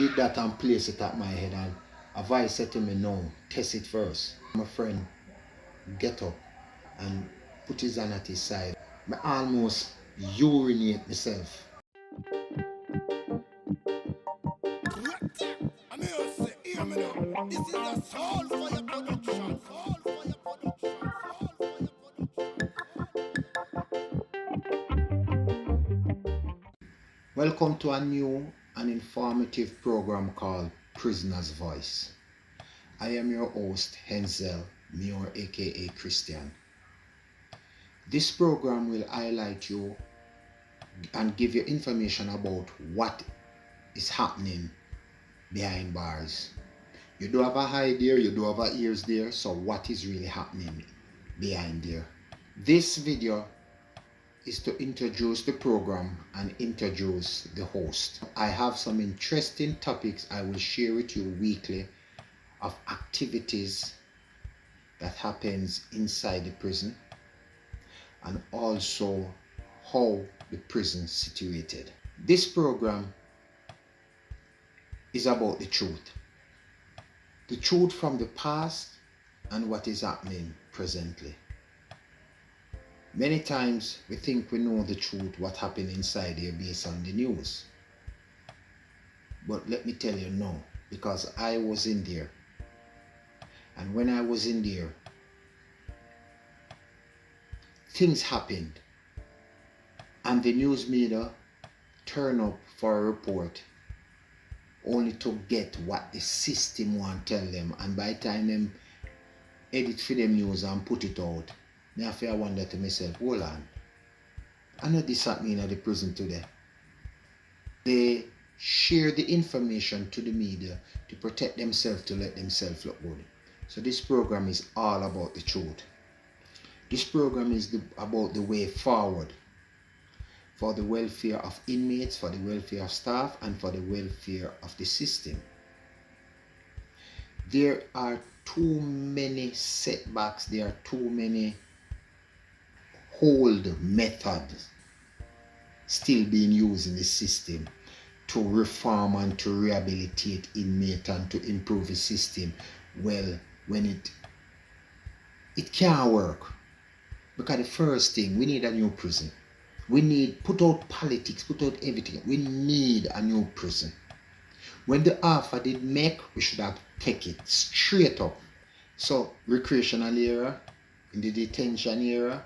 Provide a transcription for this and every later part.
did that and place it at my head, and a voice said to me, no, test it first. My friend get up and put his hand at his side. I almost urinate myself. This is a Soul Fire production. Welcome to a new and informative program called Prisoner's Voice. I am your host, Henzel Muir, aka Christian. This program will highlight you and give you information about what is happening behind bars. You do have a eye there, you do have a ears there, so what is really happening behind there? This video is to introduce the program and introduce the host. I have some interesting topics I will share with you weekly of activities that happens inside the prison, and also how the prison is situated. This program is about the truth from the past and what is happening presently. Many times we think we know the truth, what happened inside here based on the news. But let me tell you, no, because I was in there. And when I was in there, things happened. And the news media turned up for a report only to get what the system want to tell them. And by the time them edit for them news and put it out, I wonder to myself, hold on, I know this happening at the prison today. They share the information to the media to protect themselves, to let themselves look good. So this program is all about the truth. This program is about the way forward for the welfare of inmates, for the welfare of staff, and for the welfare of the system. There are too many setbacks, there are too many old methods still being used in the system to reform and to rehabilitate inmates and to improve the system. Well, when it can't work, because the first thing, we need a new prison. We need, put out politics, put out everything. We need a new prison. When the offer did make, we should have taken it straight up. So, recreational area, in the detention area,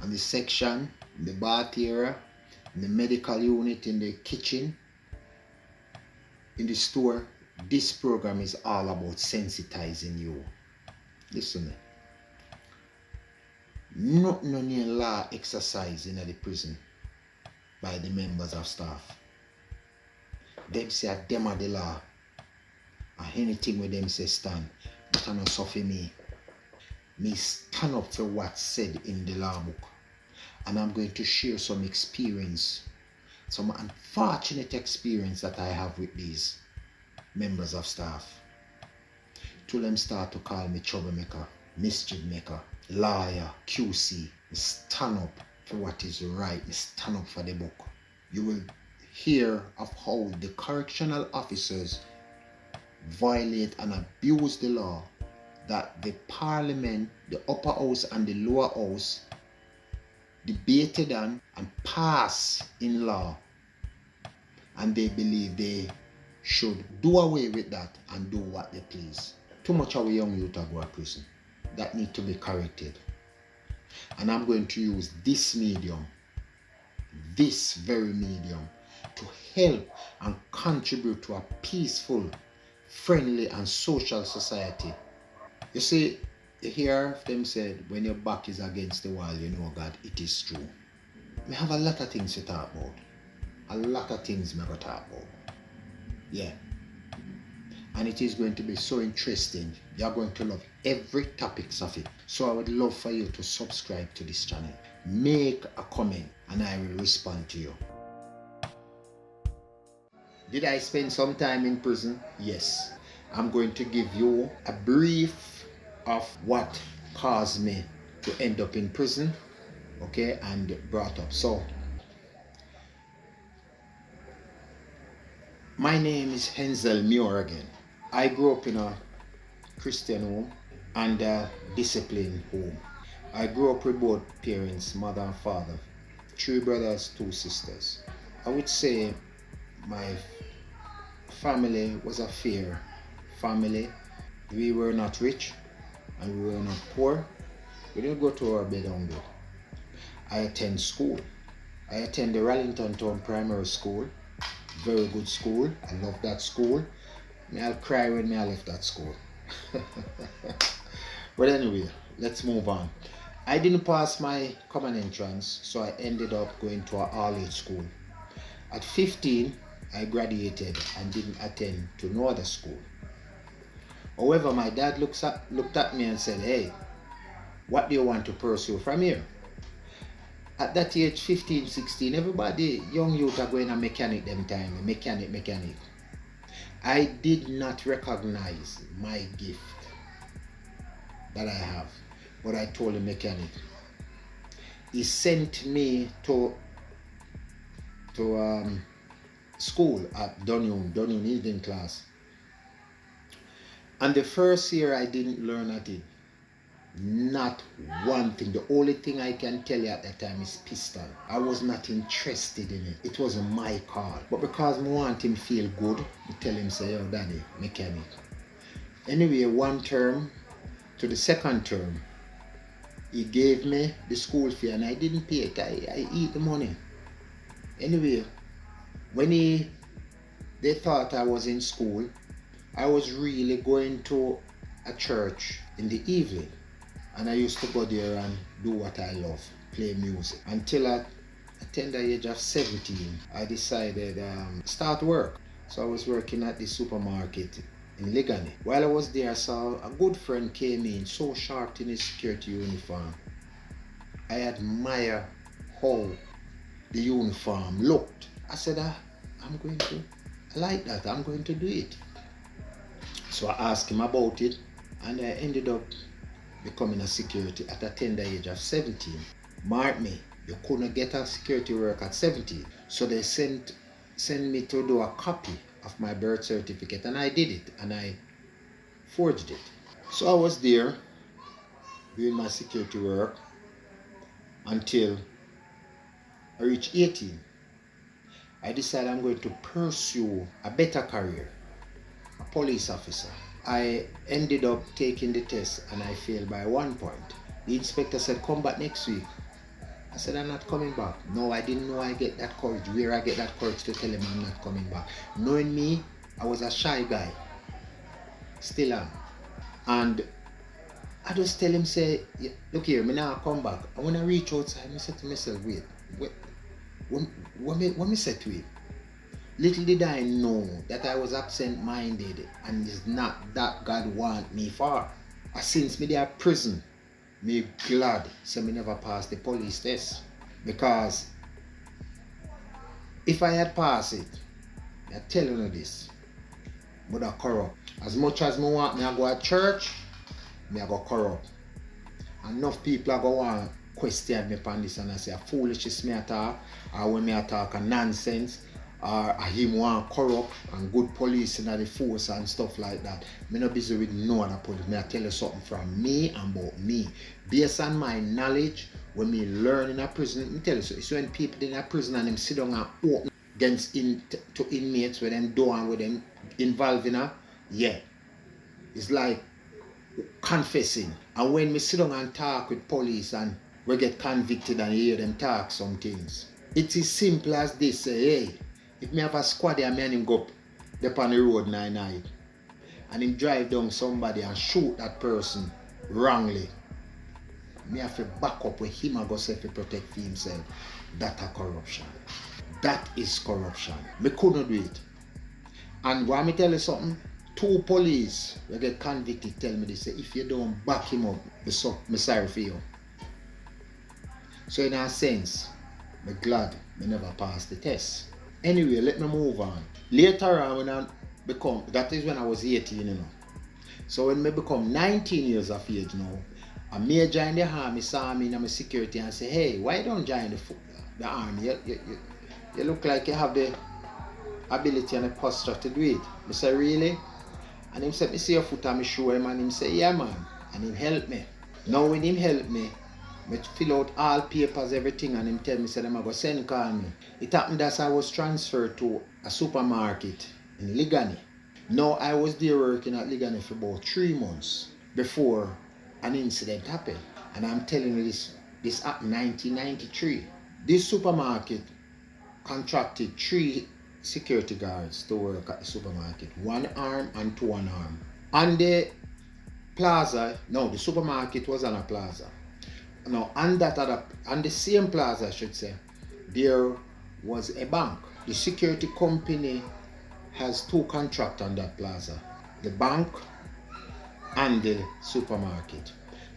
and the section, in the bath area, in the medical unit, in the kitchen, in the store. This program is all about sensitizing you. Listen, nothing on your law exercise in the prison by the members of staff. Them say them are the law, and anything with them say stand. But I'm not so for me. Me stand up for what's said in the law book. And I'm going to share some experience, some unfortunate experience that I have with these members of staff. Till them start to call me troublemaker, mischief maker, lawyer, QC. Me stand up for what is right. Me stand up for the book. You will hear of how the correctional officers violate and abuse the law, that the parliament, the upper house and the lower house debated on and passed in law, and they believe they should do away with that and do what they please. Too much of a young youth go to prison. That need to be corrected. And I'm going to use this medium, this very medium, to help and contribute to a peaceful, friendly and social society. You see, you hear them said, when your back is against the wall, you know God, it is true. We have a lot of things to talk about. A lot of things we going to talk about. Yeah. And it is going to be so interesting. You're going to love every topics of it. So I would love for you to subscribe to this channel. Make a comment and I will respond to you. Did I spend some time in prison? Yes. I'm going to give you a brief of what caused me to end up in prison, okay, and brought up. So My name is Hensel Muir again. I grew up in a Christian home and a disciplined home. I grew up with both parents, mother and father, 3 brothers, 2 sisters. I would say my family was a fair family. We were not rich and we were not poor. We didn't go to our bed hungry. I attend school. I attend the Rallington Town Primary School. Very good school. I love that school. I'll cry when I left that school. But anyway, let's move on. I didn't pass my common entrance, so I ended up going to an all-age school. At 15, I graduated and didn't attend to no other school. However, my dad looked at me and said, "Hey, what do you want to pursue from here?" At that age, 15, 16, everybody, young youth are going to mechanic them time, mechanic. I did not recognize my gift that I have, but I told him mechanic. He sent me to school at Dunyun evening class. And the first year I didn't learn at it. Not one thing. The only thing I can tell you at that time is pistol. I was not interested in it. It wasn't my call. But because I want him feel good, I tell him, say, "Yo, daddy, mechanic." Anyway, one term to the second term, he gave me the school fee and I didn't pay it. I eat the money. Anyway, when they thought I was in school, I was really going to a church in the evening. And I used to go there and do what I love, play music. Until at the tender age of 17, I decided start work. So I was working at the supermarket in Ligani. While I was there, I saw a good friend came in, so sharp in his security uniform. I admire how the uniform looked. I said, I like that, I'm going to do it. So I asked him about it and I ended up becoming a security at a tender age of 17. Mark me, you couldn't get a security work at 17. So they sent me to do a copy of my birth certificate and I did it and I forged it. So I was there doing my security work until I reached 18. I decided I'm going to pursue a better career, a police officer. I ended up taking the test and I failed by 1 point. The inspector said, "Come back next week." I said, "I'm not coming back." No, I didn't know I get that courage. Where I get that courage to tell him I'm not coming back. Knowing me, I was a shy guy. Still am. And I just tell him, say, "Look here, me now come back." And when I reach outside, I said to myself, wait, what me say to him? Little did I know that I was absent-minded and it's not that God want me for. Since me there prison, me glad so me never passed the police test. Because if I had passed it, I tell you this, would have corrupt. As much as me want me I go to church, me I go corrupt. Enough people are going to question me upon this and I say a foolishness me talk, or when me talk a nonsense, or him want corrupt and good police in the force and stuff like that. Me not busy with no other police. Me I tell you something from me and about me. Based on my knowledge, when me learn in a prison, me tell you so. It's when people in a prison and them sit down and open against to inmates with them doing with them involved in a, yeah. It's like confessing. And when me sit down and talk with police and we get convicted and hear them talk some things, it is simple as this. Say, hey, if me have a squad and me and him go up on the road night and him drive down somebody and shoot that person wrongly, me have to back up with him and go say to protect for himself. That's a corruption. That is corruption. Me couldn't do it. And want me tell you something? 2 police will get convicted tell me, they say, if you don't back him up, me sorry for you. So in a sense, me glad me never passed the test. Anyway, let me move on. Later on, when I become, that is when I was 18, you know. So when I become 19 years of age now, a major in the army saw me in my security and say, "Hey, why don't you join the army? You look like you have the ability and a posture to do it. I say, really? And him said, me see your foot and me show him, and him say, yeah man. And him help me. Now when him help me fill out all papers, everything, and him tell me, say them I go send call me. It happened that I was transferred to a supermarket in Ligani. Now I was there working at Ligani for about 3 months before an incident happened. And I'm telling you this happened 1993. This supermarket contracted 3 security guards to work at the supermarket. 1 arm and 2 unarmed. On the plaza, no, the supermarket was on a plaza. Now on the same plaza, I should say, there was a bank. The security company has 2 contracts on that plaza. The bank and the supermarket.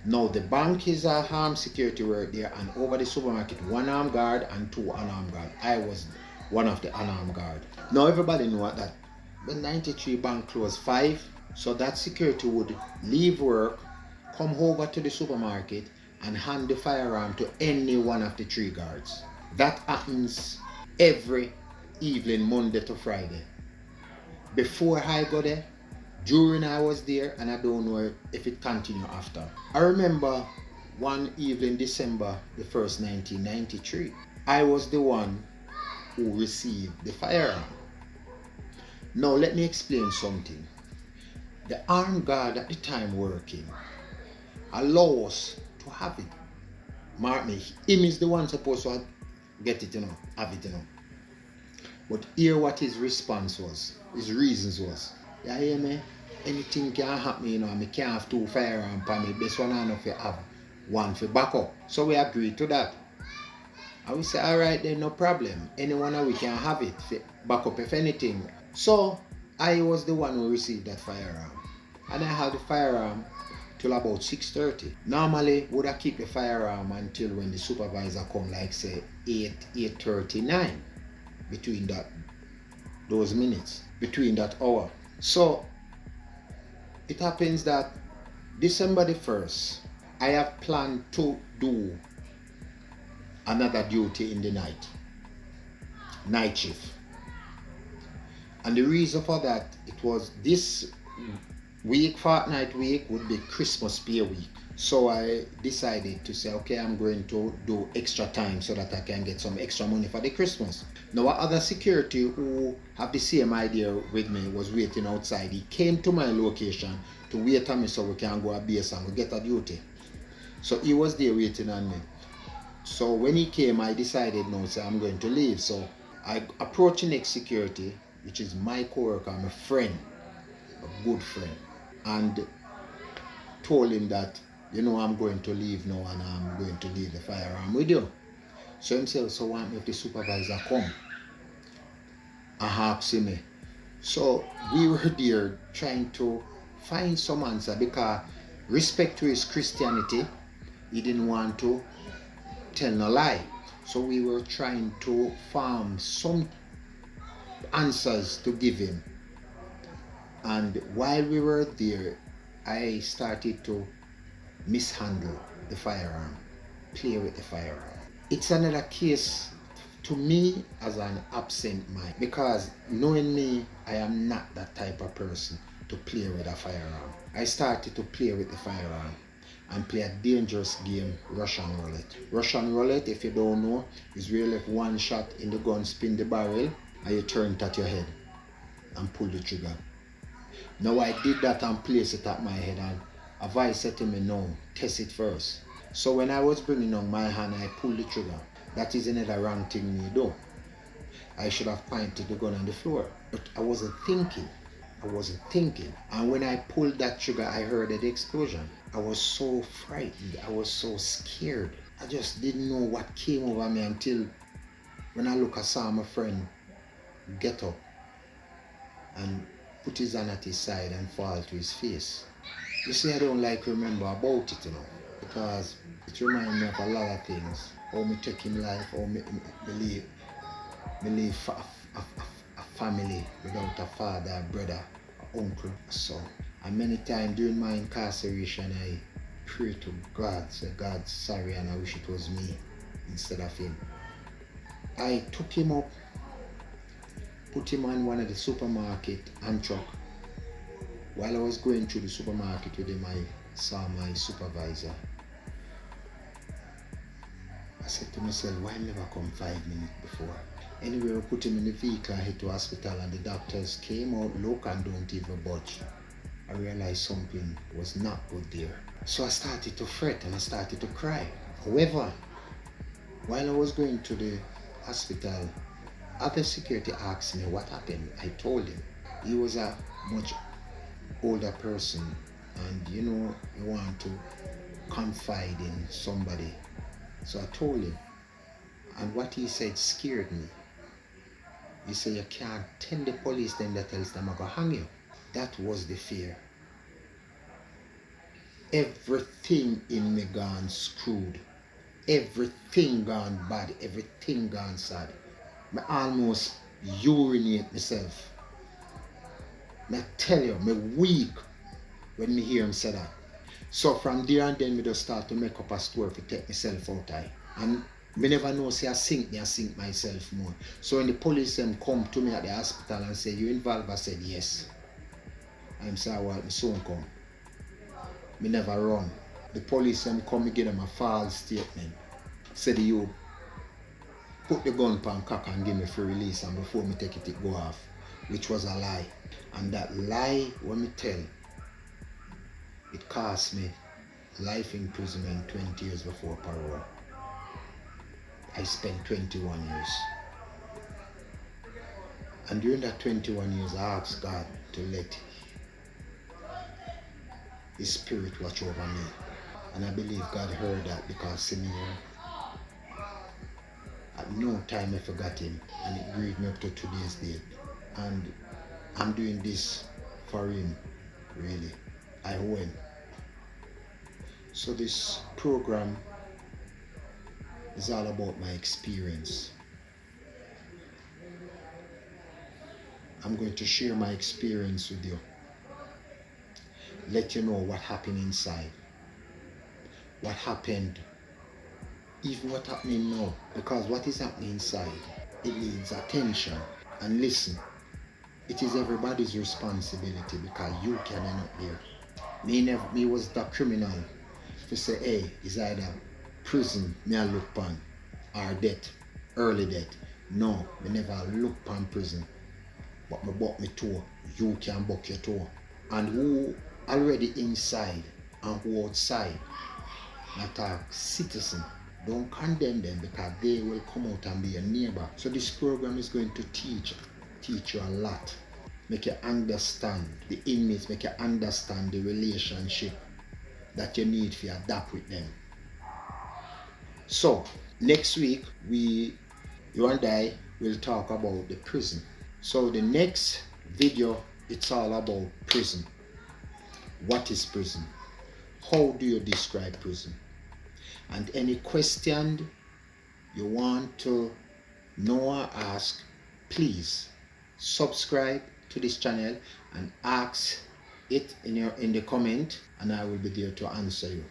Now the bank is a armed security work there, and over the supermarket 1 armed guard and 2 unarmed guard. I was one of the unarmed guard. Now everybody know that when 93 bank closed 5, so that security would leave work, come over to the supermarket and hand the firearm to any one of the 3 guards. That happens every evening, Monday to Friday. Before I go there, during I was there, and I don't know if it continued after. I remember one evening, December the 1st, 1993, I was the one who received the firearm. Now let me explain something. The armed guard at the time working allow us to have it. Mark me, him is the one supposed to get it, have it, But hear what his response was, his reasons was. You hear me? Anything can happen, me can't have 2 firearms for me. Best one I know to have 1 for backup. So we agreed to that. And we say, alright then, no problem. Anyone we can have it for backup if anything. So I was the one who received that firearm. And I had the firearm till about 6:30. Normally would I keep the firearm until when the supervisor come, like say 8:39, between those minutes, between that hour. So it happens that December the 1st, I have planned to do another duty in the night shift. And the reason for that, it was this week, fortnight week, would be Christmas Day week. So I decided to say, okay, I'm going to do extra time so that I can get some extra money for the Christmas. Now other security who have the same idea with me was waiting outside. He came to my location to wait on me so we can go a base and we get a duty. So he was there waiting on me. So when he came, I decided no, so I'm going to leave. So I approached the next security, which is my co-worker, my friend, a good friend, and told him that, I'm going to leave now and I'm going to leave the firearm with you. So himself, so want me if the supervisor come and ask me. So we were there trying to find some answer, because respect to his Christianity, he didn't want to tell no lie. So we were trying to farm some answers to give him. And while we were there, I started to mishandle the firearm, play with the firearm. It's another case to me as an absent mind, because knowing me, I am not that type of person to play with a firearm. I started to play with the firearm and play a dangerous game, Russian roulette. Russian roulette, if you don't know, is where you left 1 shot in the gun, spin the barrel, and you turn it at your head and pull the trigger. Now I did that and place it at my head, and a voice said to me, no, test it first. So when I was bringing on my hand, I pulled the trigger. That is another wrong thing me do. I should have pointed the gun on the floor. But I wasn't thinking. And when I pulled that trigger, I heard the explosion. I was so frightened. I was so scared. I just didn't know what came over me until when I saw my friend get up and put his hand at his side and fall to his face. You see, I don't remember about it, because it reminds me of a lot of things. How me take him life, how me leave a family without a father, a brother, a uncle, a son. And many times during my incarceration, I pray to God, say, God, sorry, and I wish it was me instead of him. I took him up put him on one of the supermarket and truck. While I was going through the supermarket with him, I saw my supervisor. I said to myself, why never come 5 minutes before? Anyway, we put him in the vehicle and head to hospital, and the doctors came out, look, and don't even budge. I realized something was not good there. So I started to fret and I started to cry. However, while I was going to the hospital, other security asked me what happened. I told him. He was a much older person, and you know, you want to confide in somebody. So I told him, and what he said scared me. He said, you can't tell the police then that else them are gonna hang you. That was the fear. Everything in me gone screwed. Everything gone bad. Everything gone sad. I almost urinate myself. I tell you, I'm weak when me hear him say that. So from there and then, me just start to make up a story to take myself out of it. And me never know, say I sink myself more. So when the police come to me at the hospital and say, you involved? I said, yes. I'm sorry, well, my son come. Me never run. The police come, me give them a false statement. Said you put the gun pan cock and give me free release, and before me take it go off, which was a lie. And that lie, when me tell, it cost me life imprisonment 20 years before parole. I spent 21 years. And during that 21 years, I asked God to let His Spirit watch over me. And I believe God heard that, because see me here, at no time I forgot Him, and it grieved me up to today's date. And I'm doing this for Him, really. I owe Him. So this program is all about my experience. I'm going to share my experience with you. Let you know what happened inside. What happened, even what happening now. Because what is happening inside, it needs attention. And listen, it is everybody's responsibility, because you can end up there. Me was the criminal. To say, hey, it's either prison, me I look upon, or death, early death. No, me never look upon prison. But me buck me toe, you can buck your toe. And who already inside and who outside, not a citizen, don't condemn them, because they will come out and be a neighbor. So this program is going to teach you a lot. Make you understand the inmates, make you understand the relationship that you need to adapt with them. So next week, you and I will talk about the prison. So the next video, it's all about prison. What is prison? How do you describe prison? And any question you want to know or ask, please subscribe to this channel and ask it in the comment, and I will be there to answer you.